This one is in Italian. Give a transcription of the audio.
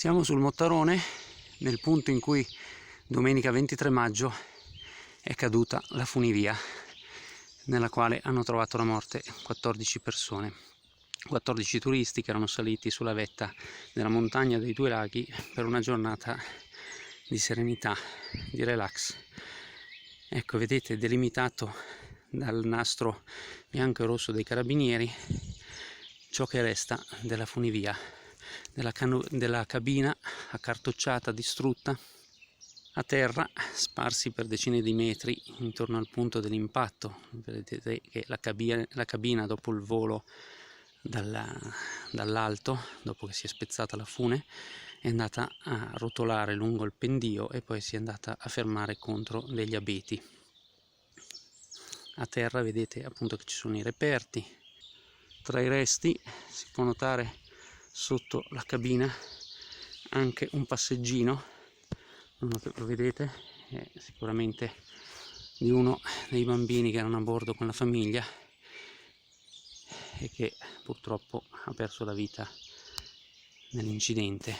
Siamo sul Mottarone, nel punto in cui domenica 23 maggio è caduta la funivia, nella quale hanno trovato la morte 14 persone, 14 turisti che erano saliti sulla vetta della montagna dei Due Laghi per una giornata di serenità, di relax. Ecco, vedete, delimitato dal nastro bianco e rosso dei carabinieri ciò che resta della funivia, della cabina accartocciata, distrutta, a terra, sparsi per decine di metri intorno al punto dell'impatto. Vedete che la cabina dopo il volo dall'alto, dopo che si è spezzata la fune, è andata a rotolare lungo il pendio e poi si è andata a fermare contro degli abeti. A terra vedete appunto che ci sono i reperti. Tra i resti si può notare sotto la cabina anche un passeggino, lo vedete, è sicuramente di uno dei bambini che erano a bordo con la famiglia e che purtroppo ha perso la vita nell'incidente.